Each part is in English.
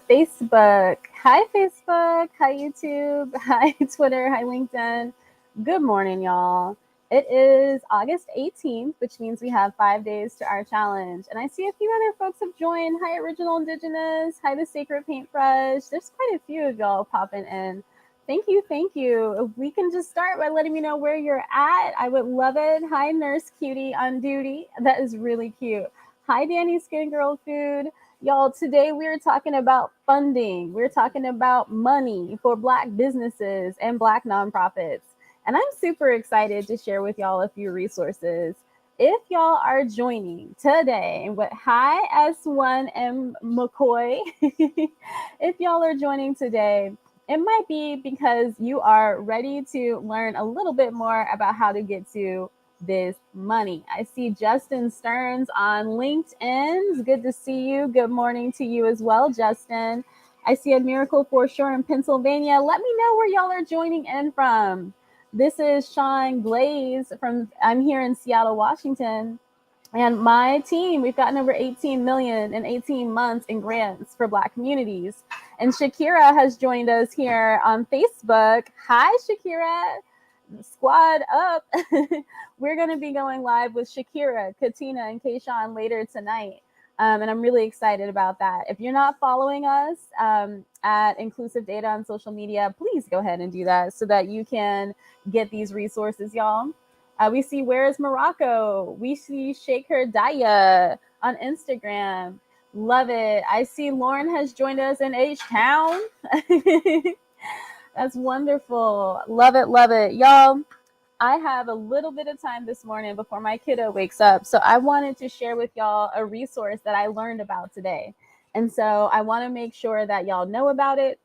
Facebook. Hi, Facebook. Hi, YouTube. Hi, Twitter. Hi, LinkedIn. Good morning, y'all. It is August 18th, which means we have 5 days to our challenge. And I see a few other folks have joined. Hi, Original Indigenous. Hi, The Sacred Paintbrush. There's quite a few of y'all popping in. Thank you. Thank you. If we can just start by letting me know where you're at, I would love it. Hi, Nurse Cutie on duty. That is really cute. Hi, Danny Skin Girl Food. Y'all, today we're talking about funding. We're talking about money for Black businesses and Black nonprofits. And I'm super excited to share with y'all a few resources. If y'all are joining today with Hi S1M McCoy, if y'all are joining today, it might be because you are ready to learn a little bit more about how to get to this money. I see Justin Stearns on LinkedIn. It's good to see you. Good morning to you as well, Justin. I see a Miracle for Sure in Pennsylvania. Let me know where y'all are joining in from. This is Sean Glaze I'm here in Seattle, Washington. And my team, we've gotten over 18 million in 18 months in grants for Black communities. And Shakira has joined us here on Facebook. Hi, Shakira. Squad up. We're going to be going live with Shakira, Katina, and Kayshawn later tonight. And I'm really excited about that. If you're not following us at Inclusive Data on social media, please go ahead and do that so that you can get these resources, y'all. We see Where is Morocco? We see Shake Her Daya on Instagram. Love it. I see Lauren has joined us in H Town. That's wonderful. Love it, love it. Y'all, I have a little bit of time this morning before my kiddo wakes up. So I wanted to share with y'all a resource that I learned about today. And so I want to make sure that y'all know about it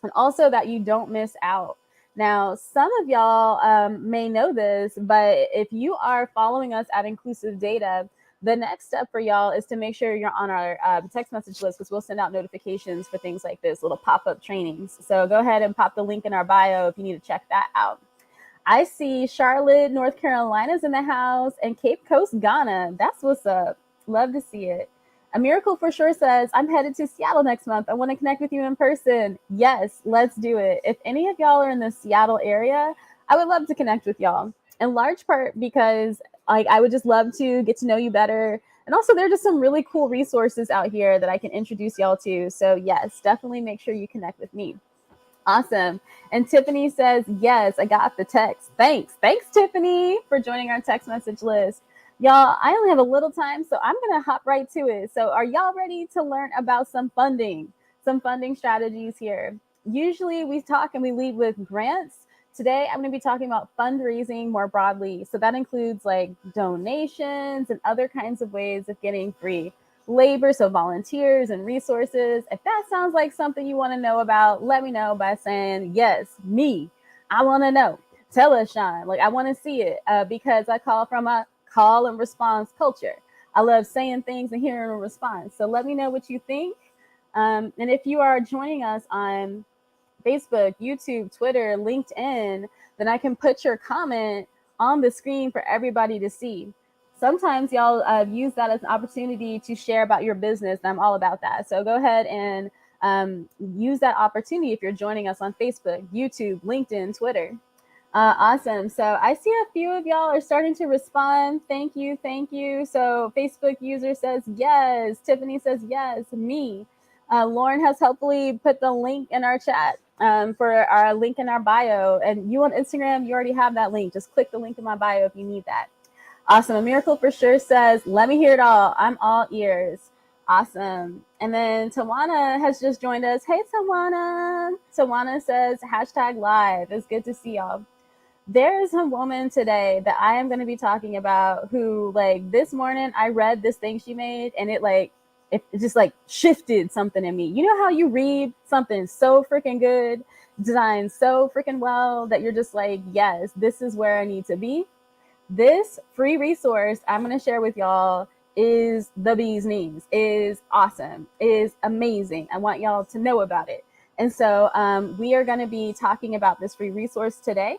and also that you don't miss out. Now, some of y'all may know this, but if you are following us at Inclusive Data, the next step for y'all is to make sure you're on our text message list because we'll send out notifications for things like this, little pop-up trainings. So go ahead and pop the link in our bio if you need to check that out. I see Charlotte, North Carolina's in the house, and Cape Coast, Ghana. That's what's up. Love to see it. A Miracle for Sure says, I'm headed to Seattle next month. I want to connect with you in person. Yes, let's do it. If any of y'all are in the Seattle area, I would love to connect with y'all. In large part because I would just love to get to know you better. And also, there are just some really cool resources out here that I can introduce y'all to. So yes, definitely make sure you connect with me. Awesome. And Tiffany says, yes, I got the text. Thanks. Thanks, Tiffany, for joining our text message list. Y'all, I only have a little time, so I'm going to hop right to it. So, are y'all ready to learn about some funding strategies here? Usually we talk and we lead with grants. Today, I'm going to be talking about fundraising more broadly. So, that includes like donations and other kinds of ways of getting free labor, so volunteers and resources. If that sounds like something you want to know about, let me know by saying, yes, me. I want to know. Tell us, Sean. Like, I want to see it because I call from a call and response culture. I love saying things and hearing a response. So let me know what you think. And if you are joining us on Facebook, YouTube, Twitter, LinkedIn, then I can put your comment on the screen for everybody to see. Sometimes y'all use that as an opportunity to share about your business, and I'm all about that. So go ahead and use that opportunity if you're joining us on Facebook, YouTube, LinkedIn, Twitter. Awesome. So I see a few of y'all are starting to respond. Thank you. Thank you. So Facebook user says yes. Tiffany says yes. Me. Lauren has helpfully put the link in our chat for our link in our bio. And you on Instagram, you already have that link. Just click the link in my bio if you need that. Awesome. A Miracle for Sure says, let me hear it all. I'm all ears. Awesome. And then Tawana has just joined us. Hey, Tawana. Tawana says, hashtag live. It's good to see y'all. There is a woman today that I am going to be talking about who, like, this morning I read this thing she made and it just like shifted something in me. You know how you read something so freaking good, designed so freaking well that you're just like, yes, this is where I need to be. This free resource I'm going to share with y'all is the bee's knees, is awesome, is amazing. I want y'all to know about it. And so we are going to be talking about this free resource today.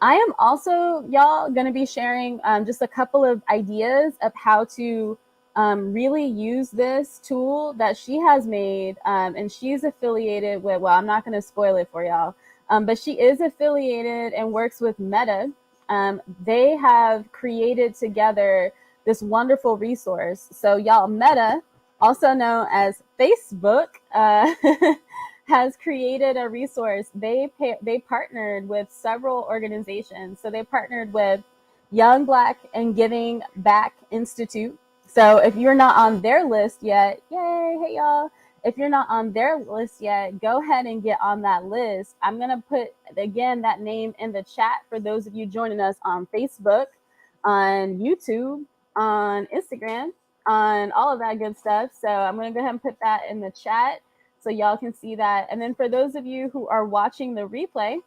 I am also, y'all, going to be sharing just a couple of ideas of how to really use this tool that she has made, and she's affiliated with, well, I'm not going to spoil it for y'all, but she is affiliated and works with Meta. They have created together this wonderful resource. So y'all, Meta, also known as Facebook, has created a resource. They partnered with several organizations. So they partnered with Young Black and Giving Back Institute. So if you're not on their list yet, yay, hey y'all. If you're not on their list yet, go ahead and get on that list. I'm going to put, again, that name in the chat for those of you joining us on Facebook, on YouTube, on Instagram, on all of that good stuff. So I'm going to go ahead and put that in the chat so y'all can see that. And then for those of you who are watching the replay,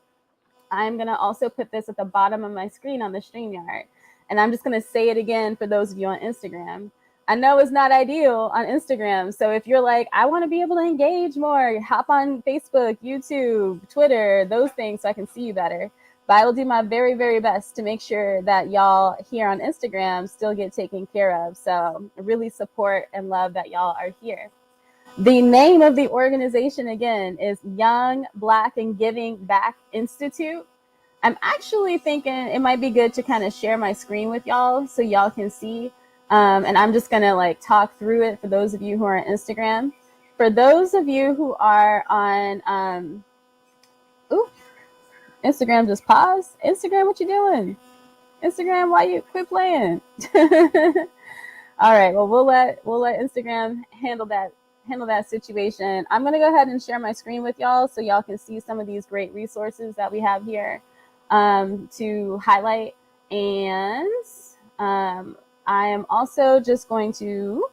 I'm going to also put this at the bottom of my screen on the StreamYard. And I'm just going to say it again for those of you on Instagram. I know it's not ideal on Instagram. So if you're like, I want to be able to engage more, hop on Facebook, YouTube, Twitter, those things so I can see you better. But I will do my very, very best to make sure that y'all here on Instagram still get taken care of. So I really support and love that y'all are here. The name of the organization, again, is Young Black and Giving Back Institute. I'm actually thinking it might be good to kind of share my screen with y'all so y'all can see. And I'm just going to like talk through it for those of you who are on Instagram. For those of you who are on, Instagram just paused. Instagram, what you doing? Instagram, why you quit playing? All right, well, we'll let Instagram handle that situation. I'm going to go ahead and share my screen with y'all so y'all can see some of these great resources that we have here to highlight. And I am also just going to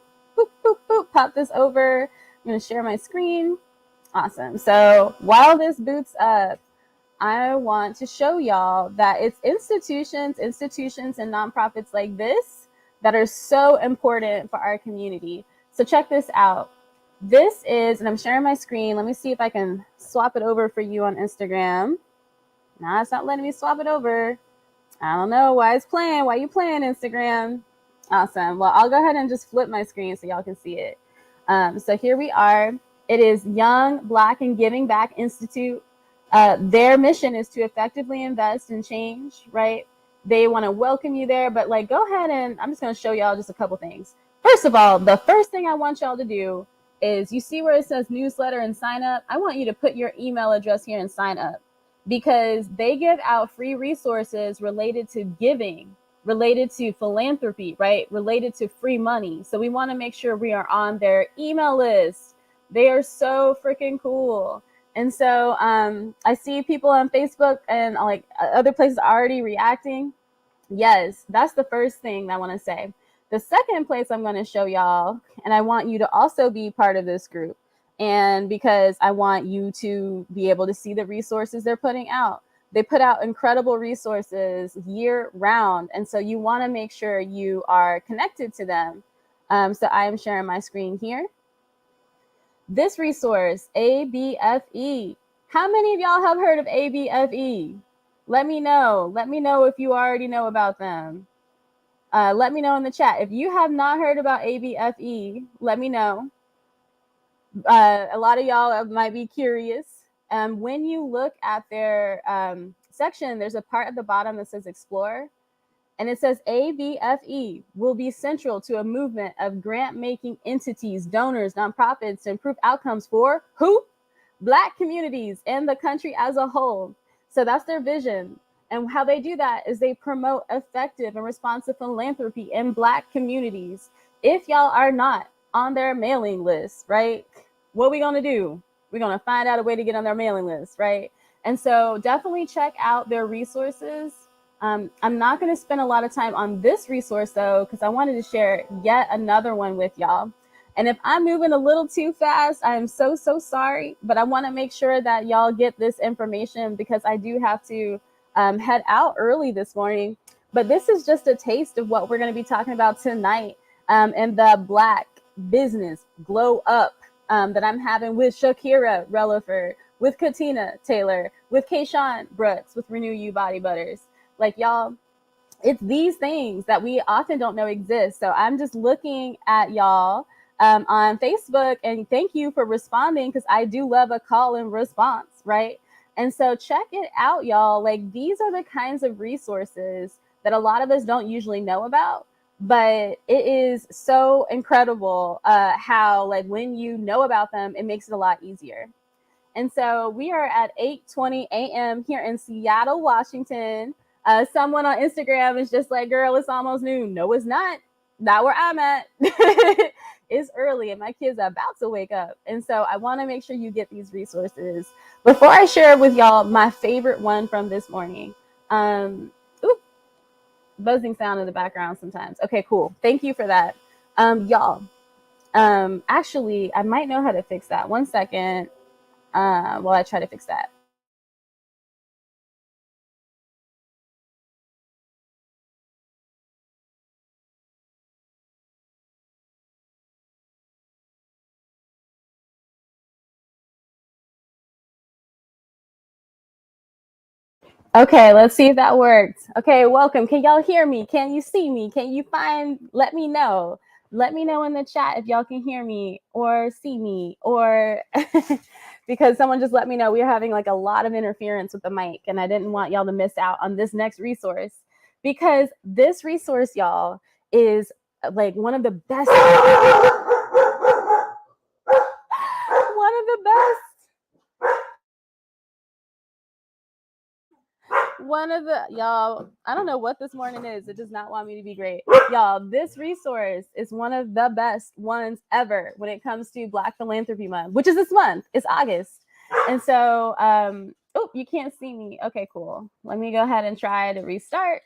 pop this over. I'm going to share my screen. Awesome. So while this boots up, I want to show y'all that it's institutions and nonprofits like this that are so important for our community. So check this out. This is, and I'm sharing my screen. Let me see if I can swap it over for you on Instagram. No, it's not letting me swap it over. I don't know why it's playing. Why you playing, Instagram? Awesome. Well, I'll go ahead and just flip my screen so y'all can see it. So here we are. It is Young Black and Giving Back Institute. Their mission is to effectively invest in change, right? They want to welcome you there, but like, go ahead and I'm just going to show y'all just a couple things. First of all, the first thing I want y'all to do is, you see where it says newsletter and sign up? I want you to put your email address here and sign up, because they give out free resources related to giving, related to philanthropy, right? Related to free money. So we want to make sure we are on their email list. They are so freaking cool. And so I see people on Facebook and like other places already reacting. Yes, that's the first thing I want to say. The second place I'm going to show y'all, and I want you to also be part of this group, and because I want you to be able to see the resources they're putting out. They put out incredible resources year round, and so you want to make sure you are connected to them. So I am sharing my screen here. This resource, ABFE. How many of y'all have heard of ABFE? Let me know. Let me know if you already know about them. Let me know in the chat. If you have not heard about ABFE, let me know. A lot of y'all might be curious. When you look at their section, there's a part at the bottom that says Explore. And it says ABFE will be central to a movement of grant-making entities, donors, nonprofits to improve outcomes for who? Black communities and the country as a whole. So that's their vision. And how they do that is they promote effective and responsive philanthropy in Black communities. If y'all are not on their mailing list, right? What are we going to do? We're going to find out a way to get on their mailing list, right? And so definitely check out their resources. I'm not going to spend a lot of time on this resource, though, because I wanted to share yet another one with y'all. And if I'm moving a little too fast, I am so sorry. But I want to make sure that y'all get this information, because I do have to head out early this morning. But this is just a taste of what we're going to be talking about tonight in the Black Business Glow Up that I'm having with Shakira Relaford, with Katina Taylor, with Kayshawn Brooks, with Renew You Body Butters. Like, y'all, It's these things that we often don't know exist. So I'm just looking at y'all on Facebook, and thank you for responding, because I do love a call and response, right? And so check it out, y'all. Like, these are the kinds of resources that a lot of us don't usually know about. But it is so incredible how, like, when you know about them, it makes it a lot easier. And so we are at 8:20 a.m. here in Seattle, Washington. Someone on Instagram is just like, girl, it's almost noon. No, it's not. Not where I'm at. It's early and my kids are about to wake up. And so I want to make sure you get these resources. Before I share with y'all my favorite one from this morning. Ooh, buzzing sound in the background sometimes. Okay, cool. Thank you for that. Y'all, actually, I might know how to fix that. One second while I try to fix that. Okay, let's see if that worked. Okay, welcome. Can y'all hear me? Can you see me? Can you let me know? Let me know in the chat if y'all can hear me or see me, or because someone just let me know we're having like a lot of interference with the mic, and I didn't want y'all to miss out on this next resource, because this resource, y'all, is like one of the best one of the best one of the y'all, I don't know what this morning is. It does not want me to be great. Y'all, this resource is one of the best ones ever when it comes to Black Philanthropy Month, which is this month. It's August. And so oh, you can't see me. Okay, cool. Let me go ahead and try to restart.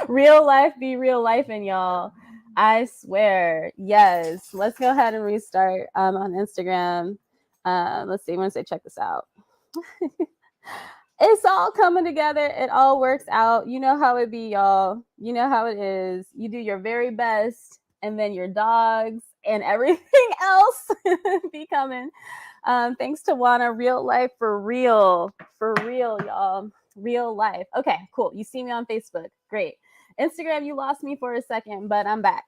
Real life be real life, and y'all, I swear. Yes, let's go ahead and restart on Instagram. Let's see, once I check this out. It's all coming together. It all works out. You know how it be, y'all. You know how it is. You do your very best, and then your dogs and everything else be coming. Thanks to Juana. Real life for real, y'all. Real life. Okay, cool. You see me on Facebook. Great. Instagram, you lost me for a second, but I'm back.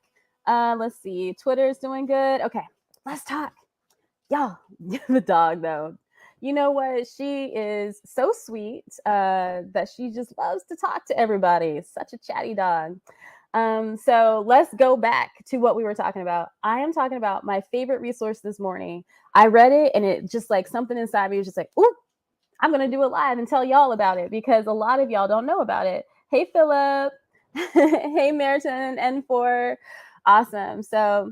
Let's see. Twitter's doing good. Okay, let's talk. Y'all, the dog though. You know what? She is so sweet that she just loves to talk to everybody. Such a chatty dog. So let's go back to what we were talking about. I am talking about my favorite resource this morning. I read it and it just like something inside me was just like, ooh, I'm going to do it live and tell y'all about it, because a lot of y'all don't know about it. Hey, Philip. Hey, Meriton N4. Awesome. So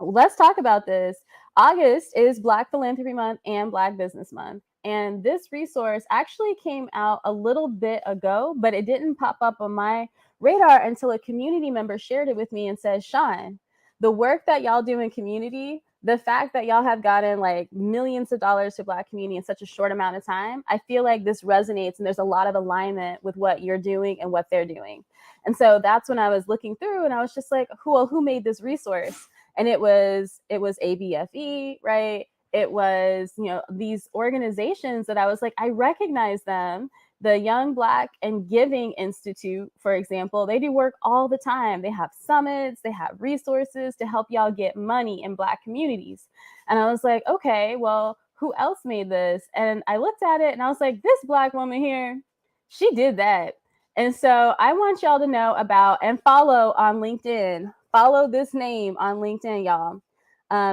let's talk about this. August is Black Philanthropy Month and Black Business Month. And this resource actually came out a little bit ago, but it didn't pop up on my radar until a community member shared it with me and said, Sean, the work that y'all do in community, the fact that y'all have gotten like millions of dollars to Black community in such a short amount of time, I feel like this resonates and there's a lot of alignment with what you're doing and what they're doing. And so that's when I was looking through and I was just like, who made this resource? And it was ABFE, right? It was, these organizations that I was like, I recognize them. The Young Black and Giving Institute, for example, they do work all the time. They have summits, they have resources to help y'all get money in Black communities. And I was like, okay, well, who else made this? And I looked at it and I was like, this Black woman here, she did that. And so I want y'all to know about and follow on LinkedIn. Follow this name on LinkedIn, y'all,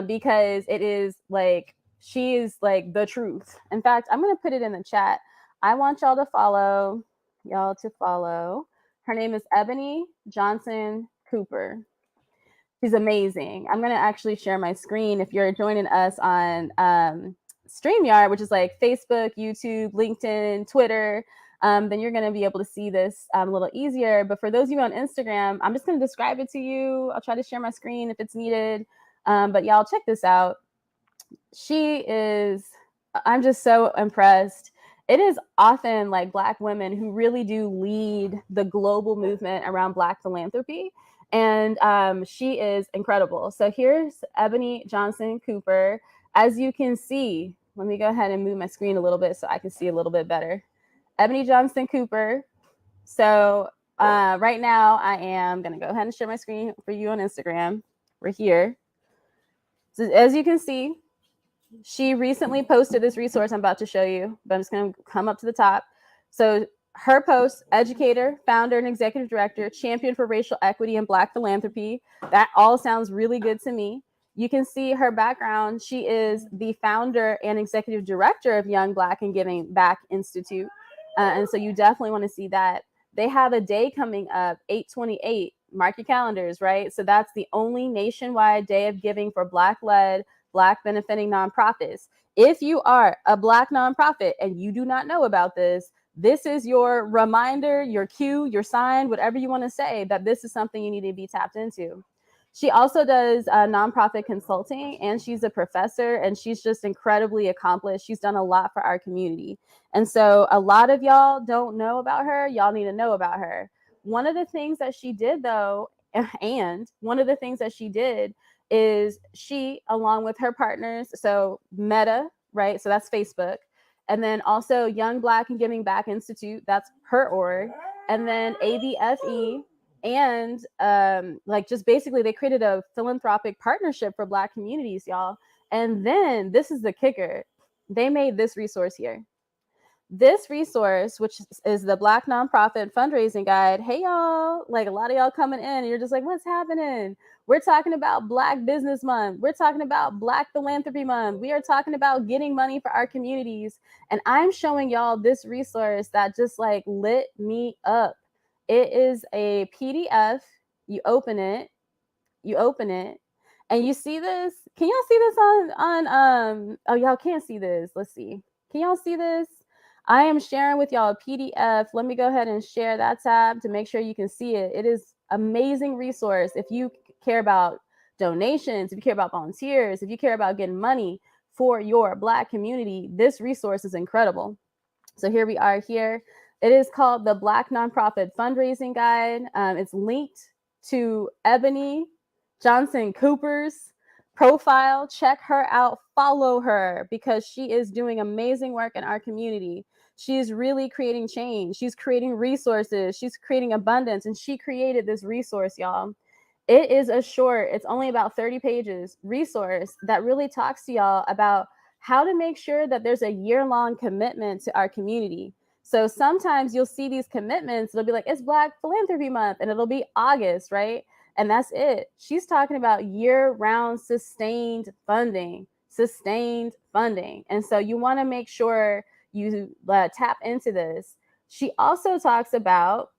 because it is like, she is like the truth. In fact, I'm going to put it in the chat. I want y'all to follow. Her name is Ebony Johnson Cooper. She's amazing. I'm going to actually share my screen if you're joining us on StreamYard, which is like Facebook, YouTube, LinkedIn, Twitter. Then you're going to be able to see this a little easier. But for those of you on Instagram, I'm just going to describe it to you. I'll try to share my screen if it's needed. But y'all, check this out. I'm just so impressed. It is often like Black women who really do lead the global movement around Black philanthropy. And she is incredible. So here's Ebony Johnson Cooper. As you can see, let me go ahead and move my screen a little bit so I can see a little bit better. Ebony Johnson Cooper. So right now I am going to go ahead and share my screen for you on Instagram. We're here. So as you can see, she recently posted this resource I'm about to show you, but I'm just going to come up to the top. So her post, educator, founder, and executive director, champion for racial equity and Black philanthropy. That all sounds really good to me. You can see her background. She is the founder and executive director of Young Black and Giving Back Institute. And so you definitely want to see that. They have a day coming up, 8/28. Mark your calendars, right? So that's the only nationwide day of giving for Black-led, Black benefiting nonprofits. If you are a Black nonprofit and you do not know about this, this is your reminder, your cue, your sign, whatever you want to say, that this is something you need to be tapped into. She also does nonprofit consulting, and she's a professor, and she's just incredibly accomplished. She's done a lot for our community. And so a lot of y'all don't know about her. Y'all need to know about her. One of the things that she did, though, is she, along with her partners, so Meta, right? So that's Facebook. And then also Young Black and Giving Back Institute, that's her org. And then ABFE, and like just basically they created a philanthropic partnership for Black communities, y'all. And then this is the kicker. They made this resource here. This resource, which is the Black Nonprofit Fundraising Guide. Hey, y'all, like a lot of y'all coming in and you're just like, what's happening? We're talking about Black Business Month. We're talking about Black Philanthropy Month. We are talking about getting money for our communities. And I'm showing y'all this resource that just like lit me up. It is a PDF. You open it, and you see this. Can y'all see this on oh, y'all can't see this. Let's see. Can y'all see this? I am sharing with y'all a PDF. Let me go ahead and share that tab to make sure you can see it. It is amazing resource. If you care about donations, if you care about volunteers, if you care about getting money for your Black community, this resource is incredible. So here we are here. It is called the Black Nonprofit Fundraising Guide. It's linked to Ebony Johnson Cooper's profile. Check her out, follow her, because she is doing amazing work in our community. She's really creating change. She's creating resources. She's creating abundance, and she created this resource, y'all. It is a short, it's only about 30 pages resource that really talks to y'all about how to make sure that there's a year-long commitment to our community. So sometimes you'll see these commitments, it'll be like, it's Black Philanthropy Month, and it'll be August, right? And that's it. She's talking about year-round sustained funding. And so you want to make sure you tap into this. She also talks about,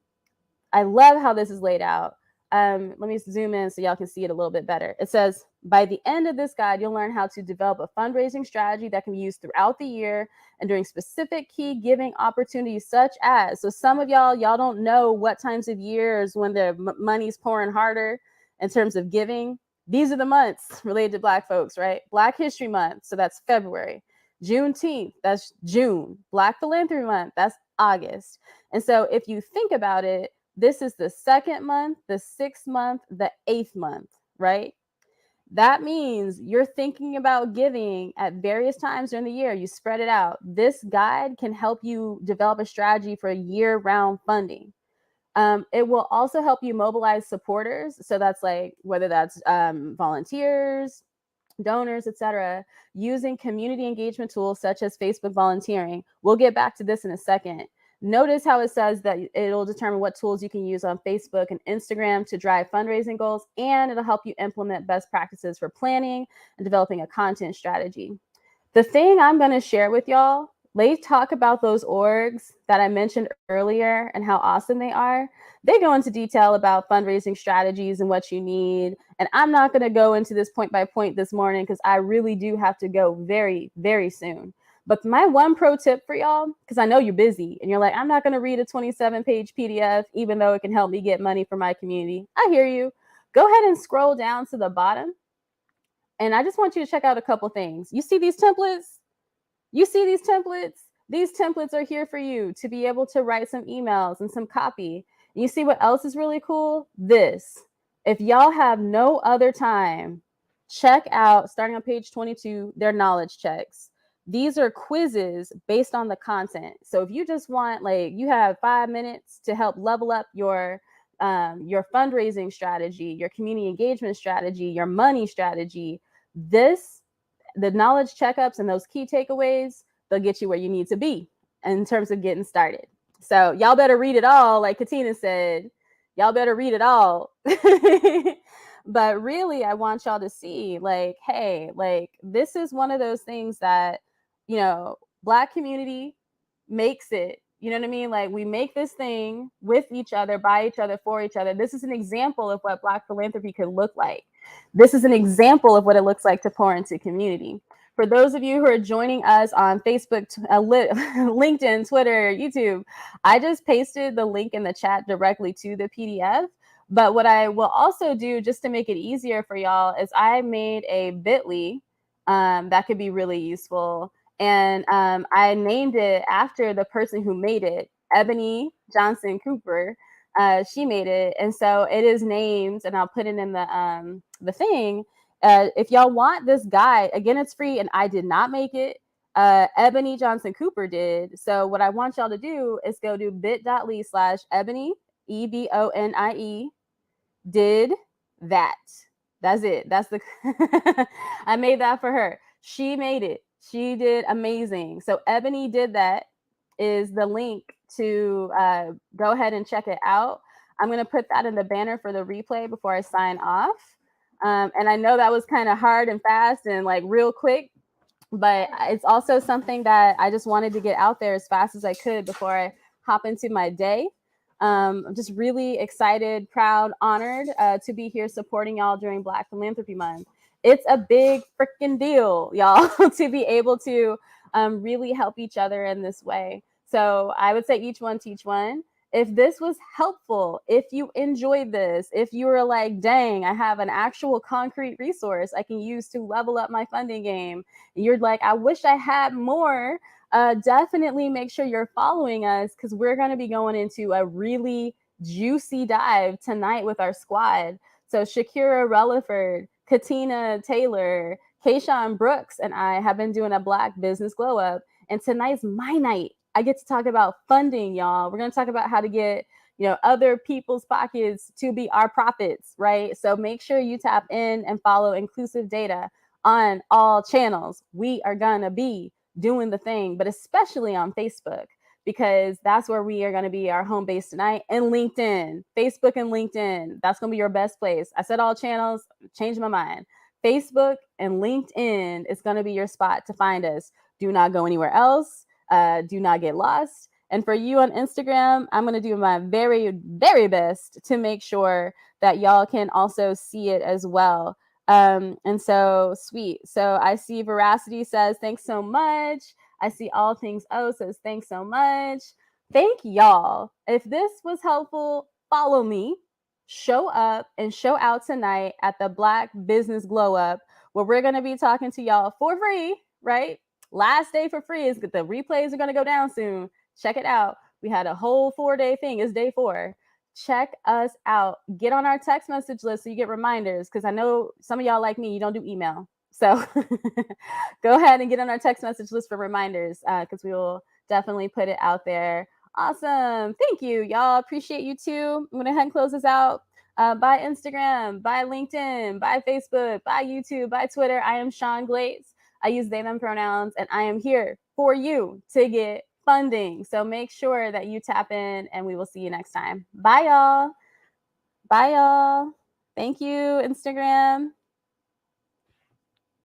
I love how this is laid out. Let me zoom in so y'all can see it a little bit better. It says, by the end of this guide, you'll learn how to develop a fundraising strategy that can be used throughout the year and during specific key giving opportunities, such as, so some of y'all don't know what times of years when the money's pouring harder in terms of giving. These are the months related to Black folks, right? Black History Month, so that's February. Juneteenth, that's June. Black Philanthropy Month, that's August. And so if you think about it, this is the 2nd month, the 6th month, the 8th month, right? That means you're thinking about giving at various times during the year. You spread it out. This guide can help you develop a strategy for year-round funding. It will also help you mobilize supporters. So that's like, whether that's volunteers, donors, etc., using community engagement tools such as Facebook volunteering. We'll get back to this in a second. Notice how it says that it'll determine what tools you can use on Facebook and Instagram to drive fundraising goals, and it'll help you implement best practices for planning and developing a content strategy. The thing I'm going to share with y'all, let's talk about those orgs that I mentioned earlier and how awesome they are. They go into detail about fundraising strategies and what you need. And I'm not going to go into this point by point this morning because I really do have to go very, very soon. But my one pro tip for y'all, because I know you're busy and you're like, I'm not going to read a 27-page PDF, even though it can help me get money for my community. I hear you. Go ahead and scroll down to the bottom. And I just want you to check out a couple things. You see these templates? These templates are here for you to be able to write some emails and some copy. And you see what else is really cool? This. If y'all have no other time, check out, starting on page 22, their knowledge checks. These are quizzes based on the content. So if you just want, like, you have 5 minutes to help level up your fundraising strategy, your community engagement strategy, your money strategy, the knowledge checkups and those key takeaways, they'll get you where you need to be in terms of getting started. So y'all better read it all, like Katina said. Y'all better read it all. But really, I want y'all to see, like, hey, like, this is one of those things that, Black community makes it. You know what I mean? Like, we make this thing with each other, by each other, for each other. This is an example of what Black philanthropy could look like. This is an example of what it looks like to pour into community. For those of you who are joining us on Facebook, LinkedIn, Twitter, YouTube, I just pasted the link in the chat directly to the PDF. But what I will also do, just to make it easier for y'all, is I made a bit.ly that could be really useful. And I named it after the person who made it, Ebony Johnson Cooper. She made it, and so it is named, and I'll put it in the thing. If y'all want this guide, again, it's free, and I did not make it. Ebony Johnson Cooper did. So what I want y'all to do is go to bit.ly/Ebony, EBONIE, did that. That's it. That's the I made that for her. She made it. She did amazing. So Ebony did that is the link to go ahead and check it out. I'm going to put that in the banner for the replay before I sign off. And I know that was kind of hard and fast and like real quick, but it's also something that I just wanted to get out there as fast as I could before I hop into my day. I'm just really excited, proud, honored to be here supporting y'all during Black Philanthropy Month. It's a big freaking deal, y'all, to be able to really help each other in this way. So I would say each one teach one. If this was helpful, if you enjoyed this, if you were like, dang, I have an actual concrete resource I can use to level up my funding game, you're like, I wish I had more, definitely make sure you're following us, because we're going to be going into a really juicy dive tonight with our squad. So Shakira Relaford, Katina Taylor, Kayshawn Brooks, and I have been doing a Black Business Glow Up. And tonight's my night. I get to talk about funding, y'all. We're going to talk about how to get, other people's pockets to be our profits, right? So make sure you tap in and follow Inclusive Data on all channels. We are going to be doing the thing, but especially on Facebook, because that's where we are going to be our home base tonight. And LinkedIn, Facebook and LinkedIn, that's going to be your best place. I said all channels, changed my mind. Facebook and LinkedIn is going to be your spot to find us. Do not go anywhere else. Do not get lost. And for you on Instagram, I'm going to do my very, very best to make sure that y'all can also see it as well. And so sweet. So I see Veracity says, thanks so much. I see All Things O says, thanks so much. Thank y'all. If this was helpful, follow me, show up and show out tonight at the Black Business Glow Up, where we're going to be talking to y'all for free, right? Last day for free. Is the replays are going to go down soon. Check it out. We had a whole 4-day thing. It's day 4. Check us out. Get on our text message list so you get reminders, because I know some of y'all like me, you don't do email. So go ahead and get on our text message list for reminders, because we will definitely put it out there. Awesome. Thank you, y'all. Appreciate you too. I'm going to go ahead and close this out. By Instagram, by LinkedIn, by Facebook, by YouTube, by Twitter. I am Sean Glates. I use they, them pronouns, and I am here for you to get funding. So make sure that you tap in, and we will see you next time. Bye, y'all. Bye, y'all. Thank you, Instagram.